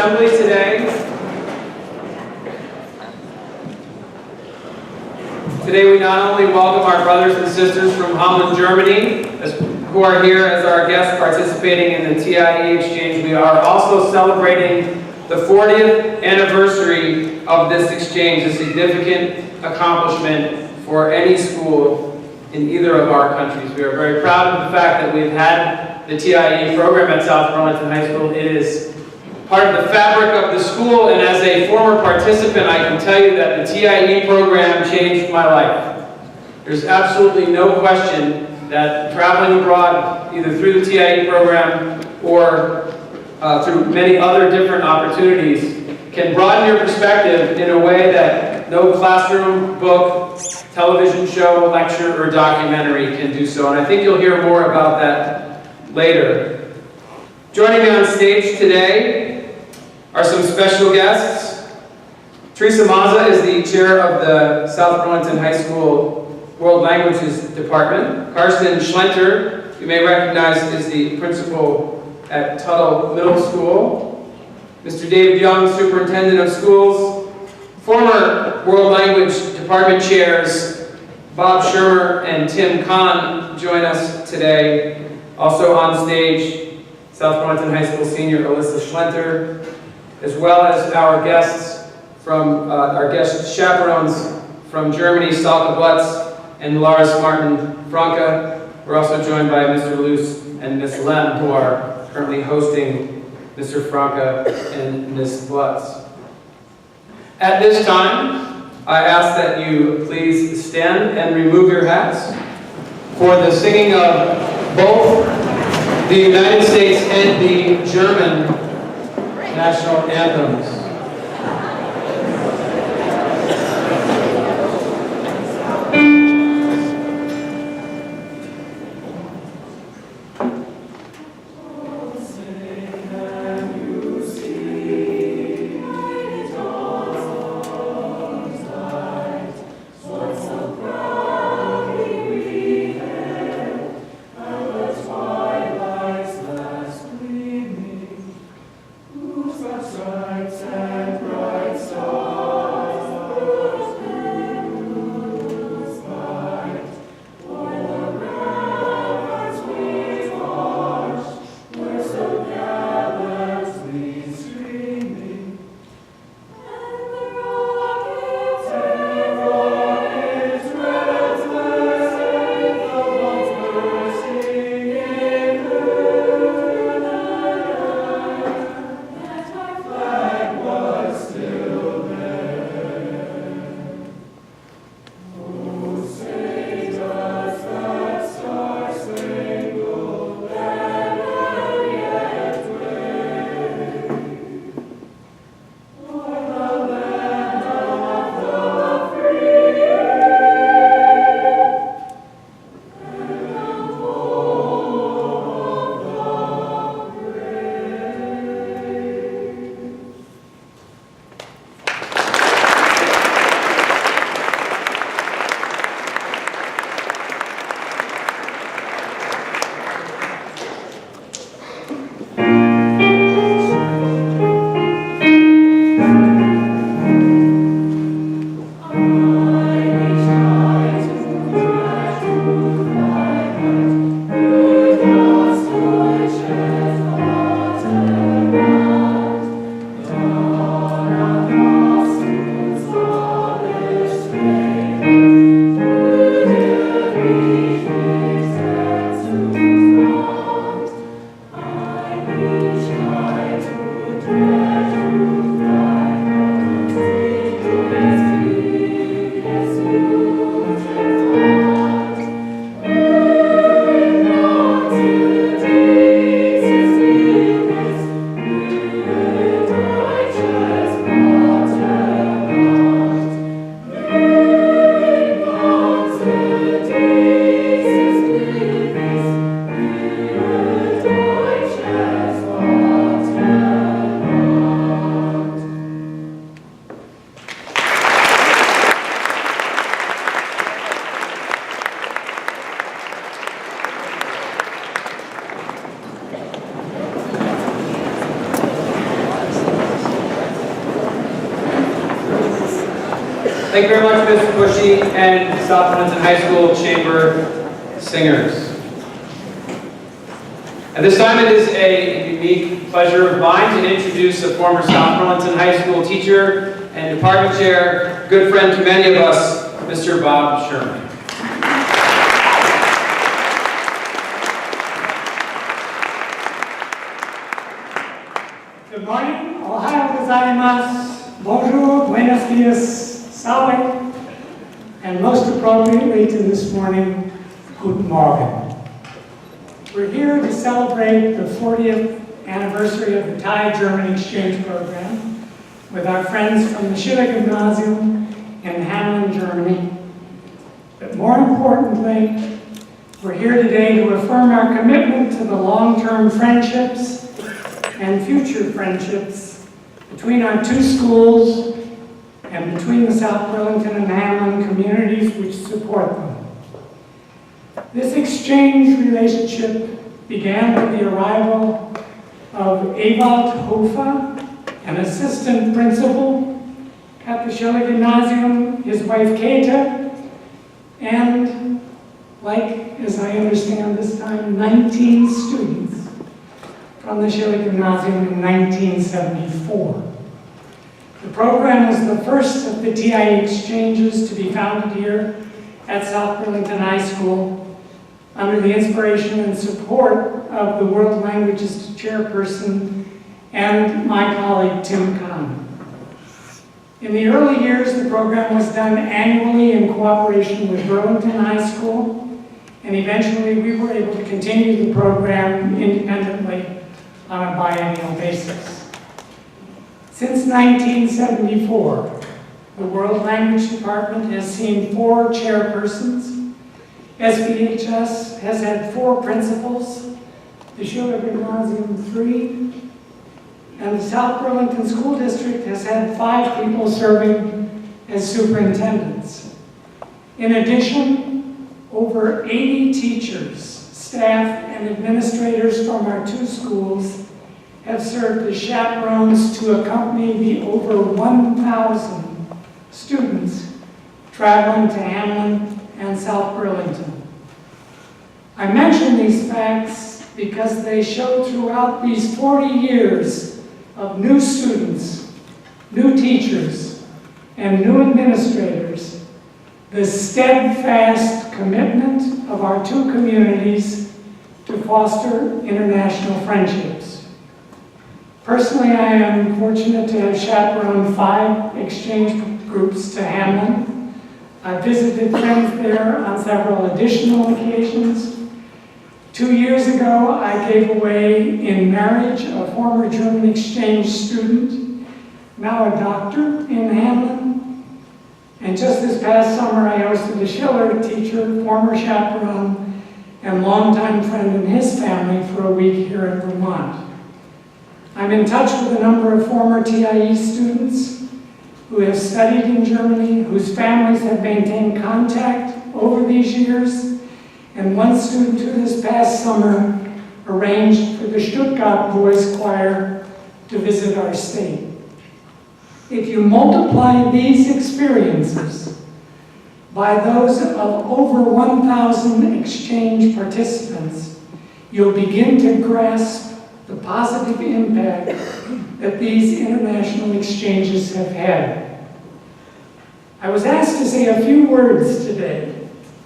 assembly today. Today we not only welcome our brothers and sisters from Holland, Germany, who are here as our guests participating in the TIE exchange, we are also celebrating the 40th anniversary of this exchange, a significant accomplishment for any school in either of our countries. We are very proud of the fact that we've had the TIE program at South Burlington High School. It is part of the fabric of the school, and as a former participant, I can tell you that the TIE program changed my life. There's absolutely no question that traveling abroad, either through the TIE program or through many other different opportunities, can broaden your perspective in a way that no classroom, book, television show, lecture, or documentary can do so. And I think you'll hear more about that later. Joining me on stage today are some special guests. Teresa Mazza is the chair of the South Burlington High School World Languages Department. Karsten Schlenter, you may recognize, is the principal at Tuttle Middle School. Mr. David Young, superintendent of schools. Former World Language Department chairs Bob Shermer and Tim Kahn join us today. Also on stage, South Burlington High School senior Alyssa Schlenter, as well as our guests from our guest chaperones from Germany, Salka Blutz and Lars Martin Franke. We're also joined by Mr. Luce and Ms. Lem, who are currently hosting Mr. Franke and Ms. Blutz. At this time, I ask that you please stand and remove your hats for the singing of both the United States and the German national anthems. Sight Thank you very much, Ms. Bushy and South Burlington High School Chamber Singers. At this time, it is a unique pleasure of mine to introduce a former South Burlington High School teacher and department chair, good friend to many of us, Mr. Bob Sherman. Good morning, ohayo gozaimasu, bonjour, buenos dias, salve, and most appropriately to this morning, guten Morgen. We're here to celebrate the 40th anniversary of the Thai German exchange program with our friends from the Schiller Gymnasium in Hamelin, Germany. But more importantly, we're here today to affirm our commitment to the long-term friendships and future friendships between our two schools and between the South Burlington and Hamelin communities which support them. This exchange relationship began with the arrival of Ewald Hofer, an assistant principal at the Schiller Gymnasium, his wife Käthe, and, like, as I understand this time, 19 students from the Schiller Gymnasium in 1974. The program was the first of the TIE exchanges to be founded here at South Burlington High School under the inspiration and support of the World Languages chairperson and my colleague Tim Kahn. In the early years, the program was done annually in cooperation with Burlington High School, and eventually we were able to continue the program independently on a biennial basis. Since 1974, the World Language Department has seen 4 chairpersons. SBHS has had 4 principals, the Schiller Gymnasium 3, and the South Burlington School District has had 5 people serving as superintendents. In addition, over 80 teachers, staff, and administrators from our 2 schools have served as chaperones to accompany the over 1,000 students traveling to Hamelin and South Burlington. I mention these facts because they show throughout these 40 years of new students, new teachers, and new administrators, the steadfast commitment of our 2 communities to foster international friendships. Personally, I am fortunate to have chaperoned 5 exchange groups to Hamelin. I visited friends there on several additional occasions. 2 years ago, I gave away in marriage a former German exchange student, now a doctor in Hamelin. And just this past summer, I hosted a Schiller teacher, former chaperone, and longtime friend and his family for a week here in Vermont. I'm in touch with a number of former TIE students who have studied in Germany, whose families have maintained contact over these years, and one student who this past summer arranged for the Stuttgart Boys Choir to visit our state. If you multiply these experiences by those of over 1,000 exchange participants, you'll begin to grasp the positive impact that these international exchanges have had. I was asked to say a few words today,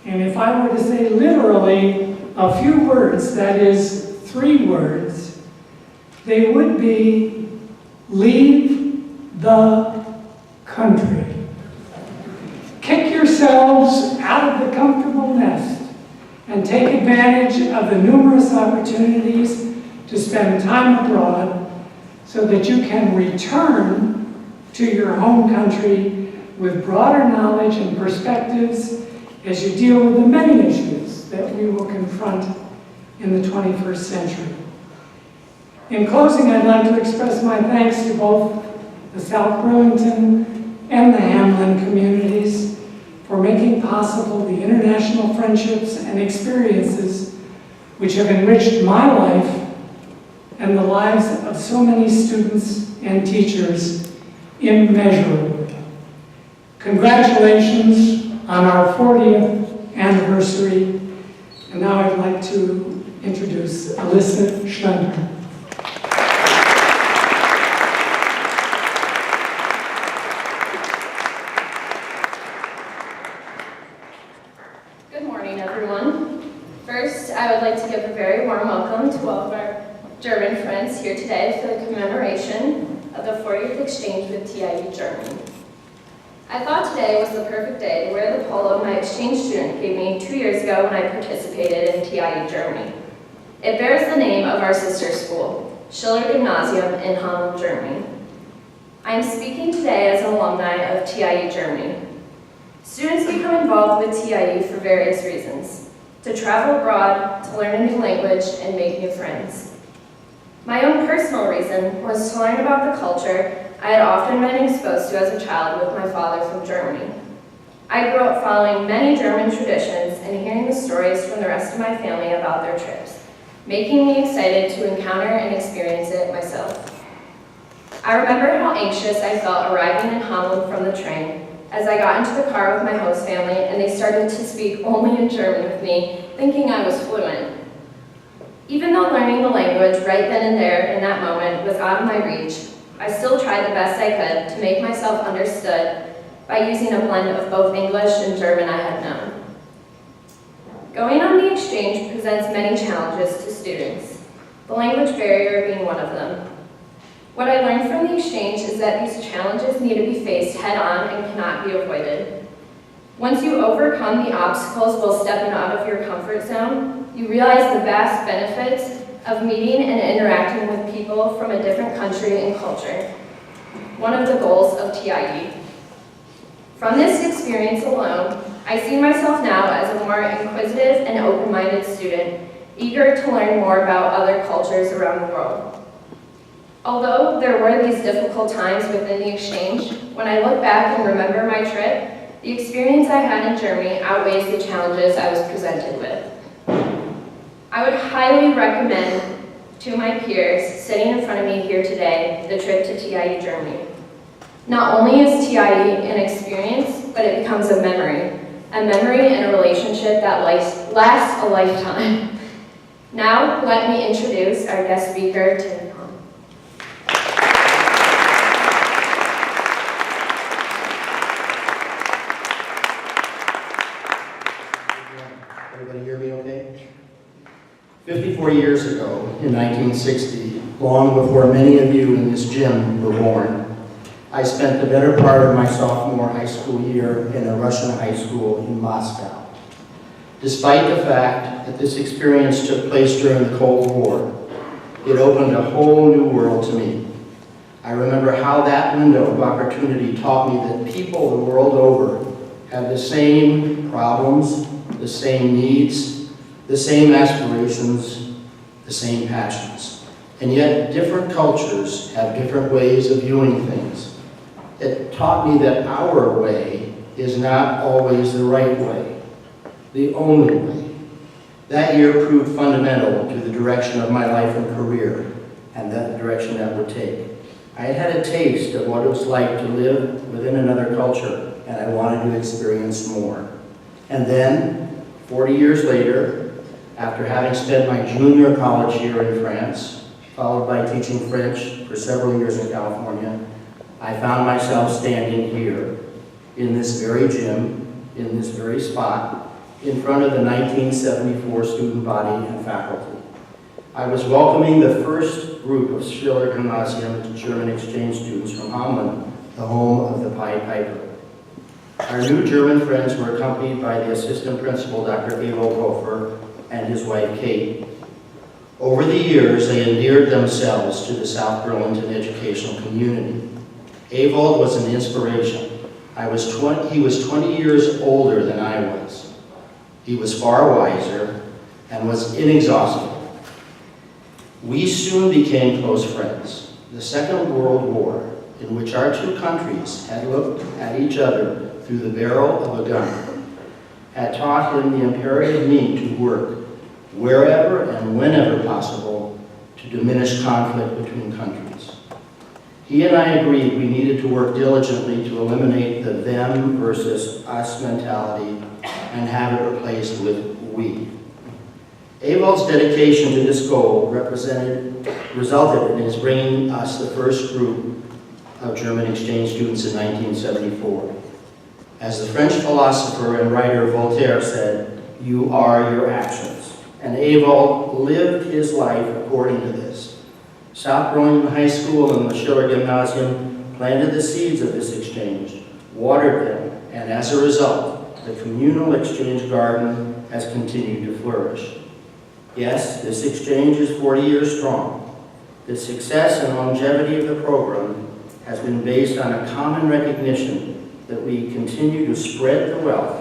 and if I were to say literally a few words, that is 3 words, they would be leave the country. Kick yourselves out of the comfortable nest and take advantage of the numerous opportunities to spend time abroad so that you can return to your home country with broader knowledge and perspectives as you deal with the many issues that we will confront in the 21st century. In closing, I'd like to express my thanks to both the South Burlington and the Hamelin communities for making possible the international friendships and experiences which have enriched my life and the lives of so many students and teachers immeasurably. Congratulations on our 40th anniversary. And now I'd like to introduce Alyssa Schlender. Good morning, everyone. First, I would like to give a very warm welcome to all of our German friends here today for the commemoration of the 40th exchange with TIE Germany. I thought today was the perfect day to wear the polo my exchange student gave me 2 years ago when I participated in TIE Germany. It bears the name of our sister school, Schiller Gymnasium in Hameln, Germany. I am speaking today as an alumni of TIE Germany. Students become involved with TIE for various reasons: to travel abroad, to learn a new language, and make new friends. My own personal reason was to learn about the culture I had often been exposed to as a child with my father from Germany. I grew up following many German traditions and hearing the stories from the rest of my family about their trips, making me excited to encounter and experience it myself. I remember how anxious I felt arriving in Hameln from the train as I got into the car with my host family and they started to speak only in German with me, thinking I was fluent. Even though learning the language right then and there in that moment was out of my reach, I still tried the best I could to make myself understood by using a blend of both English and German I had known. Going on the exchange presents many challenges to students, the language barrier being one of them. What I learned from the exchange is that these challenges need to be faced head-on and cannot be avoided. Once you overcome the obstacles while stepping out of your comfort zone, you realize the vast benefits of meeting and interacting with people from a different country and culture, one of the goals of TIE. From this experience alone, I see myself now as a more inquisitive and open-minded student, eager to learn more about other cultures around the world. Although there were these difficult times within the exchange, when I look back and remember my trip, the experience I had in Germany outweighs the challenges I was presented with. I would highly recommend to my peers sitting in front of me here today the trip to TIE Germany. Not only is TIE an experience, but it becomes a memory and a relationship that lasts a lifetime. Now, let me introduce our guest speaker, Tim. Everybody hear me okay? 54 years ago, in 1960, long before many of you in this gym were born, I spent the better part of my sophomore high school year in a Russian high school in Moscow. Despite the fact that this experience took place during the Cold War, it opened a whole new world to me. I remember how that window of opportunity taught me that people the world over have the same problems, the same needs, the same aspirations, the same passions. And yet different cultures have different ways of viewing things. It taught me that our way is not always the right way, the only way. That year proved fundamental to the direction of my life and career, and that direction that would take. I had had a taste of what it was like to live within another culture, and I wanted to experience more. And then, 40 years later, after having spent my junior college year in France, followed by teaching French for several years in California, I found myself standing here, in this very gym, in this very spot, in front of the 1974 student body and faculty. I was welcoming the first group of Schiller Gymnasium to German exchange students from Hameln, the home of the Pied Piper. Our new German friends were accompanied by the assistant principal, Dr. Evo Hofer, and his wife, Kate. Over the years, they endeared themselves to the South Burlington educational community. Avold was an inspiration. He was 20 years older than I was. He was far wiser and was inexhaustible. We soon became close friends. The Second World War, in which our two countries had looked at each other through the barrel of a gun, had taught him the imperative need to work wherever and whenever possible to diminish conflict between countries. He and I agreed we needed to work diligently to eliminate the them versus us mentality and have it replaced with we. Ewald's dedication to this goal resulted in his bringing us the first group of German exchange students in 1974. As the French philosopher and writer Voltaire said, "You are your actions." And Ewald lived his life according to this. South Burlington High School and the Schiller Gymnasium planted the seeds of this exchange, watered them, and as a result, the communal exchange garden has continued to flourish. Yes, this exchange is 40 years strong. The success and longevity of the program has been based on a common recognition that we continue to spread the wealth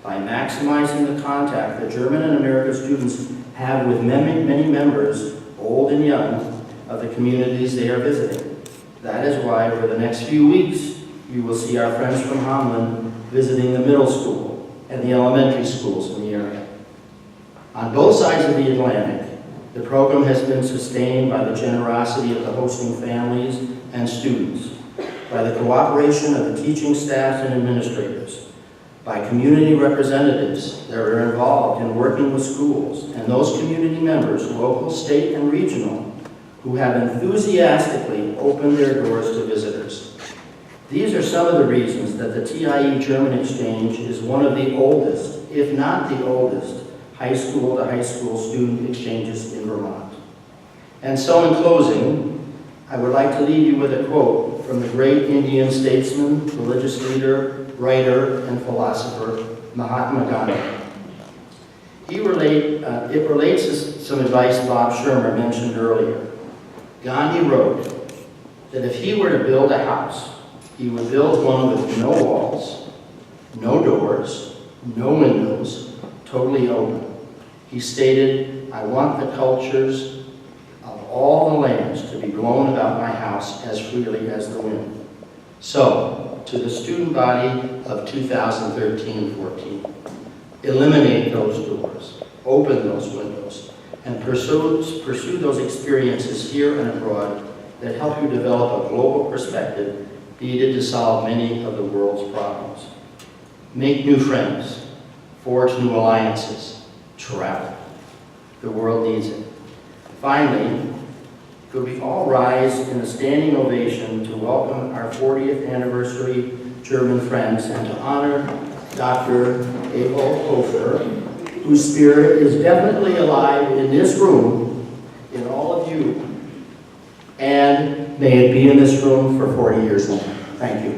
by maximizing the contact that German and American students have with many members, old and young, of the communities they are visiting. That is why for the next few weeks, you will see our friends from Hamlin visiting the middle school and the elementary schools in the area. On both sides of the Atlantic, the program has been sustained by the generosity of the hosting families and students, by the cooperation of the teaching staff and administrators, by community representatives that are involved in working with schools, and those community members, local, state, and regional, who have enthusiastically opened their doors to visitors. These are some of the reasons that the TIE German Exchange is one of the oldest, if not the oldest, high school to high school student exchanges in Vermont. And so in closing, I would like to leave you with a quote from the great Indian statesman, religious leader, writer, and philosopher, Mahatma Gandhi. It relates to some advice Bob Shermer mentioned earlier. Gandhi wrote that if he were to build a house, he would build one with no walls, no doors, no windows, totally open. He stated, "I want the cultures of all the lands to be blown about my house as freely as the wind." So, to the student body of 2013-14, eliminate those doors, open those windows, and pursue those experiences here and abroad that help you develop a global perspective needed to solve many of the world's problems. Make new friends, forge new alliances, travel. The world needs it. Finally, could we all rise in a standing ovation to welcome our 40th anniversary German friends and to honor Dr. Ewald Hofer, whose spirit is definitely alive in this room, in all of you, and may it be in this room for 40 years more. Thank you.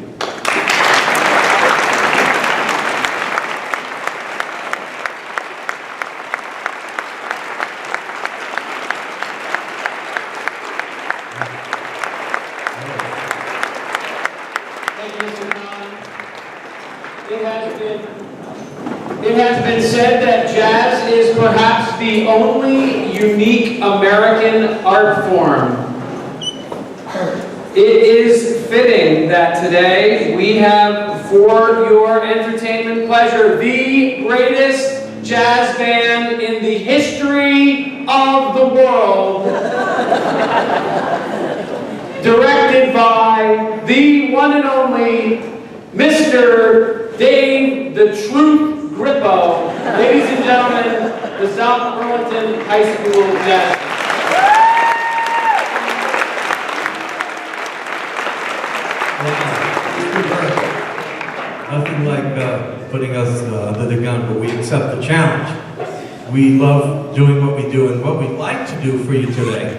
It has been said that jazz is perhaps the only unique American art form. It is fitting that today we have, for your entertainment pleasure, the greatest jazz band in the history of the world, directed by the one and only Mr. Dave the Truth Grippo. Ladies and gentlemen, the South Burlington High School Jazz. Nothing like putting us under the gun, but we accept the challenge. We love doing what we do, and what we'd like to do for you today,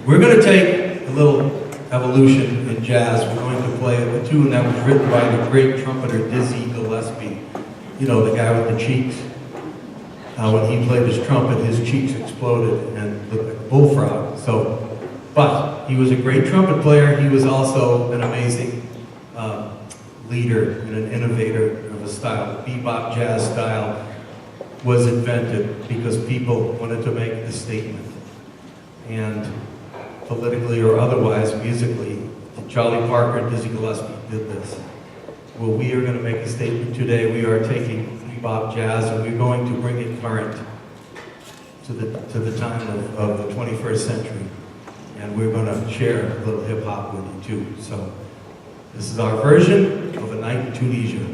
we're going to take a little evolution in jazz. We're going to play a tune that was written by the great trumpeter Dizzy Gillespie. You know, the guy with the cheeks. When he played his trumpet, his cheeks exploded and looked like a bullfrog. But he was a great trumpet player. He was also an amazing leader and an innovator of a style. The bebop jazz style was invented because people wanted to make a statement. And politically or otherwise, musically, Charlie Parker and Dizzy Gillespie did this. Well, we are going to make a statement today. We are taking bebop jazz and we're going to bring it current to the time of the 21st century. and we're going to share a little hip hop with you too. So this is our version of A Night in Tunisia.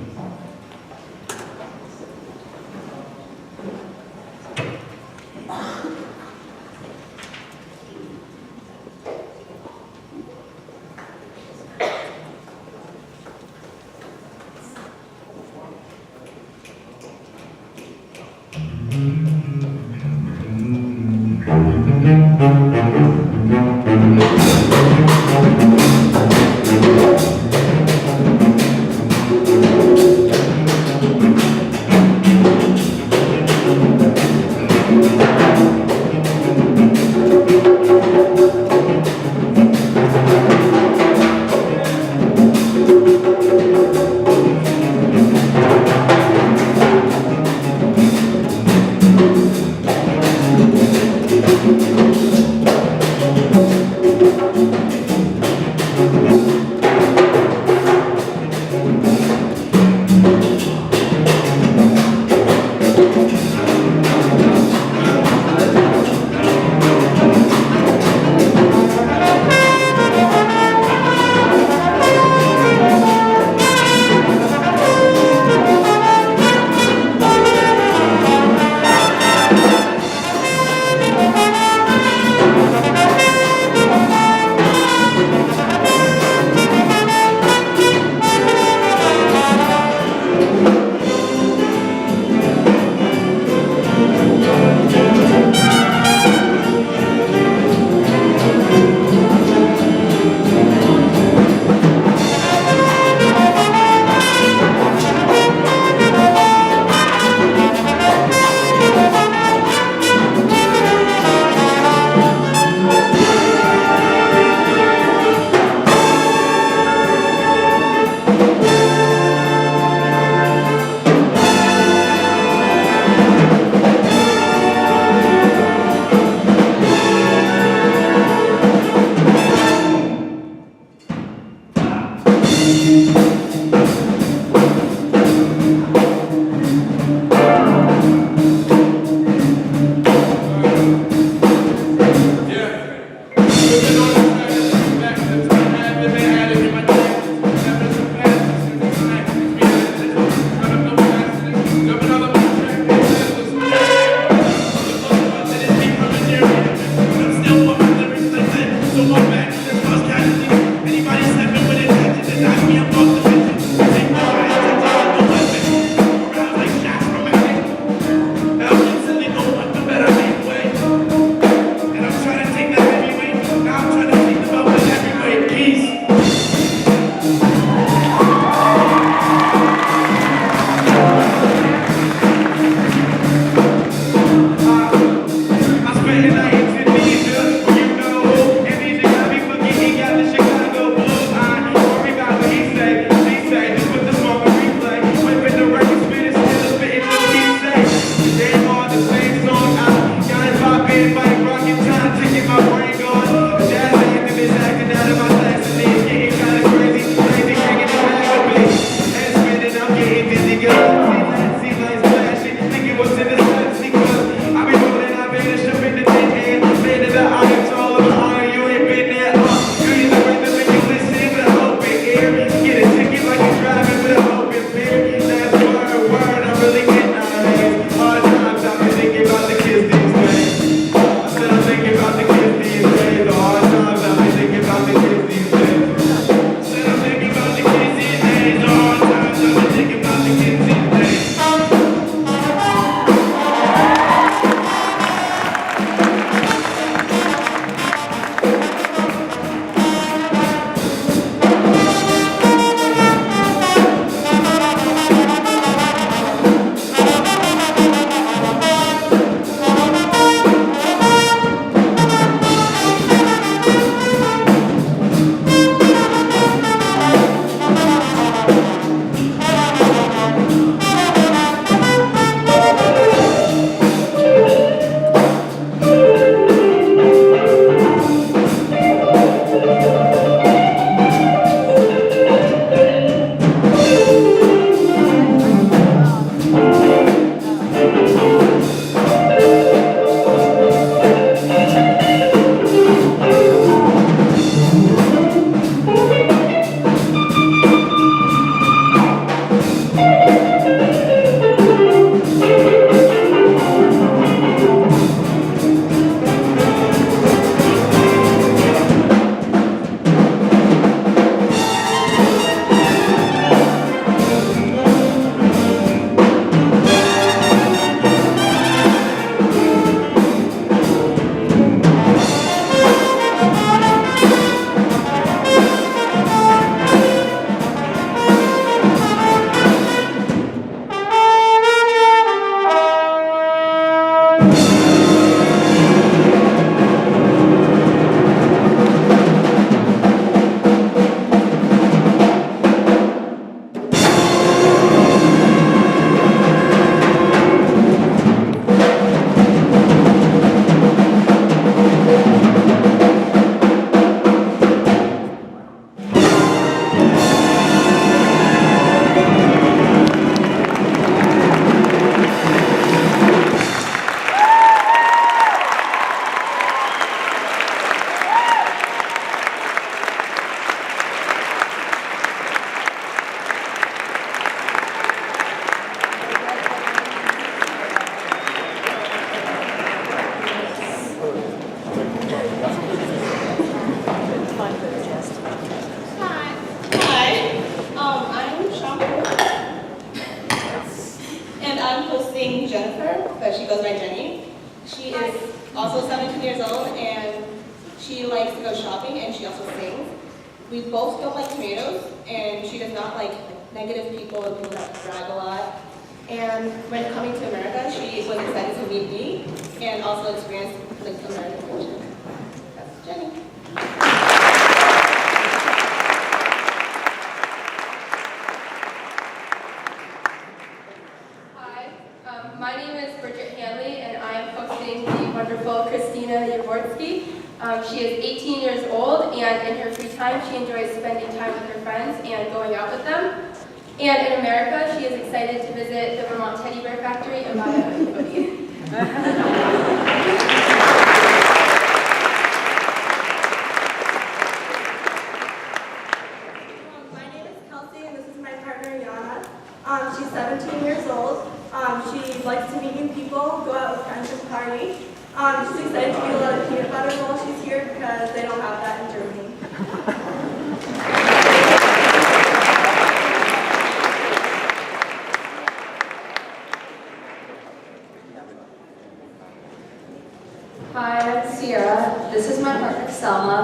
What's in this fantasy? 'Cause I be moving goes by Jenny. She is also 17 years old, and she likes to go shopping, and she also sings. We both don't like tomatoes, and she does not like negative people and people that brag a lot. And when coming to America, she was excited to meet me and also experience the American culture. That's Jenny. My name is Bridget Hanley, and I am hosting the wonderful Christina Yavortsky. She is 18 years old, and in her free time, she enjoys spending time with her friends and going out with them. And in America, she is excited to visit the Vermont Teddy Bear Factory and buy a hoodie. My name is Kelsey, and this is my partner, Yana. She's 17 years old. She likes to meet new people, go out with friends and party. She's excited to eat a lot of peanut butter while she's here because they don't have that in Germany. Hi, I'm Sierra. This is my partner, Selma.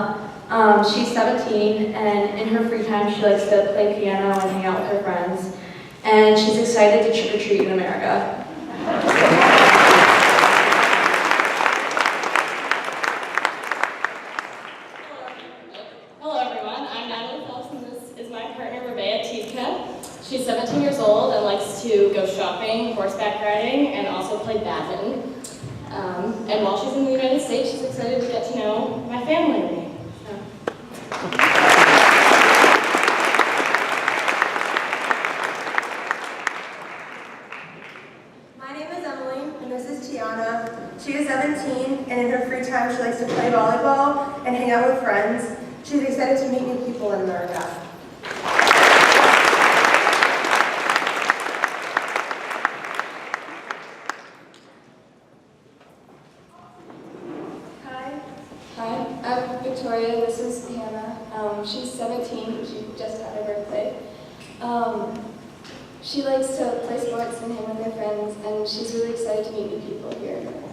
She's 17, and in her free time, she likes to play piano and hang out with her friends. And she's excited to trick-or-treat in America. Hello everyone, I'm Natalie Phelps, and this is my partner, Rebea Tiedke. She's 17 years old and likes to go shopping, horseback riding, and also play badminton. And while she's in the United States, she's excited to get to know my family. My name is Emily, and this is Tiana. She is 17, and in her free time, she likes to play volleyball and hang out with friends. She's excited to meet new people in America. Hi, I'm Victoria. This is Hannah. She's 17. She just had her birthday. She likes to play sports and hang with her friends, and she's really excited to meet new people here in America.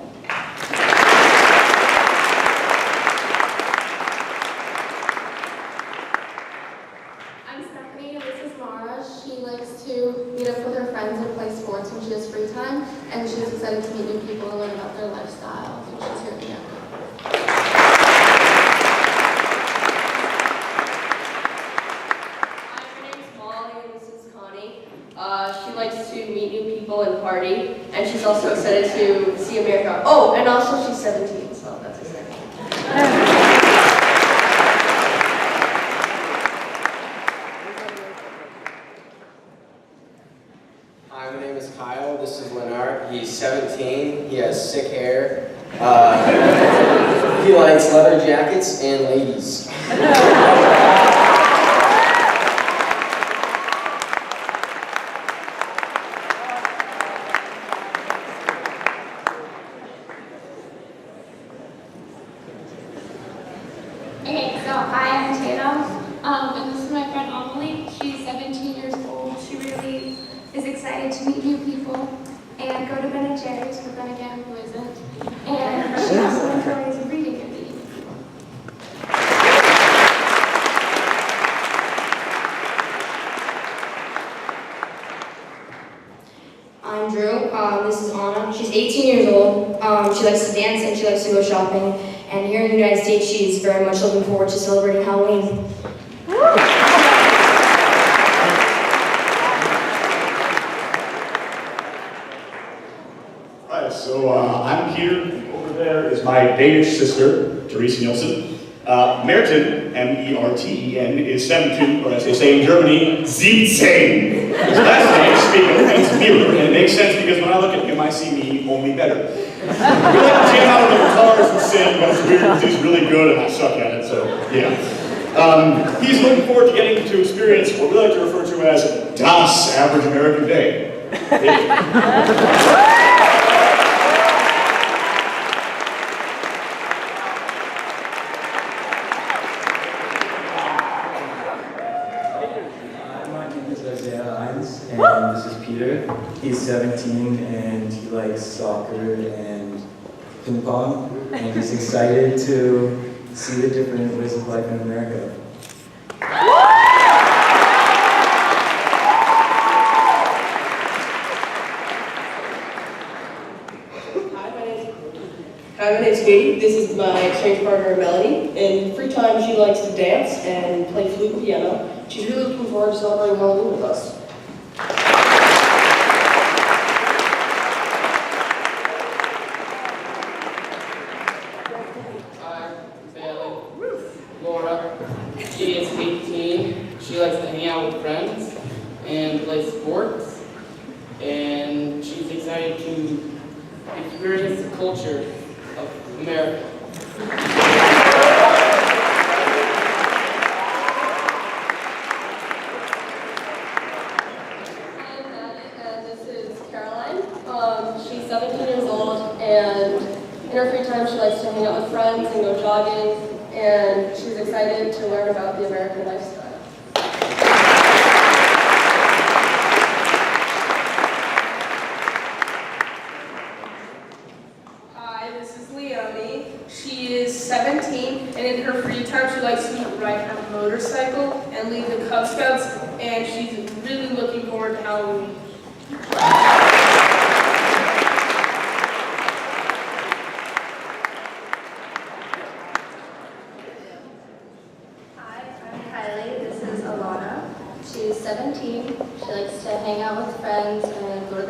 I'm Stephanie, and this is Mara. She likes to meet up with her friends and play sports when she has free time, and she's excited to meet new people and learn about their lifestyle. So she's here in America. She likes to meet new people and party, and she's also excited to see America. Oh, and also she's 17, so that's exciting. Hi, my name is Kyle. This is Leonard. He's 17. He has sick hair. He likes leather jackets and ladies. Okay, so hi, I'm Tatum, and this is my friend Amelie. She's 17 years old. She really is excited to meet new people and go to Ben & Jerry's, but then again, who isn't? And she also enjoys reading and meeting new people. I'm Drew. This is Anna. She's 18 years old. She likes to dance and she likes to go shopping. And here in the United States, she's very much looking forward to celebrating Halloween. Hi, so I'm Peter. Over there is my Danish sister, Therese Nielsen. Merten, M-E-R-T-E-N, is 17, or as they say in Germany, 17. His last name, Spiegel, means mirror, and it makes sense because when I look at him, I see me only better. We like to jam out on the guitars and sing, but it's weird because he's really good and I suck at it, so yeah. He's looking forward to getting to experience what we like to refer to as Das Average American Day. My name is Isaiah Hines, and this is Peter. He's 17 and he likes soccer and ping pong, and he's excited to see the different ways of life in America. Hi, my name's Katie. This is my exchange partner, Melanie. In free time, she likes to dance and play flute and piano. She's really looking forward to celebrating Halloween with us. Hi, Bailey. Laura. She is 18. She likes to hang out with friends and play sports. And she's excited to experience the culture of America. Hi, Maddie, and this is Caroline. She's 17 years old, and in her free time she likes to hang out with friends and go jogging, and she's excited to learn about the American lifestyle. Hi, this is Leonie. She is 17, and in her free time, she likes to ride a motorcycle and lead the Cub Scouts, and she's really looking forward to Halloween. Hi, I'm Kylie. This is Alana. She's 17. She likes to hang out with friends and go to the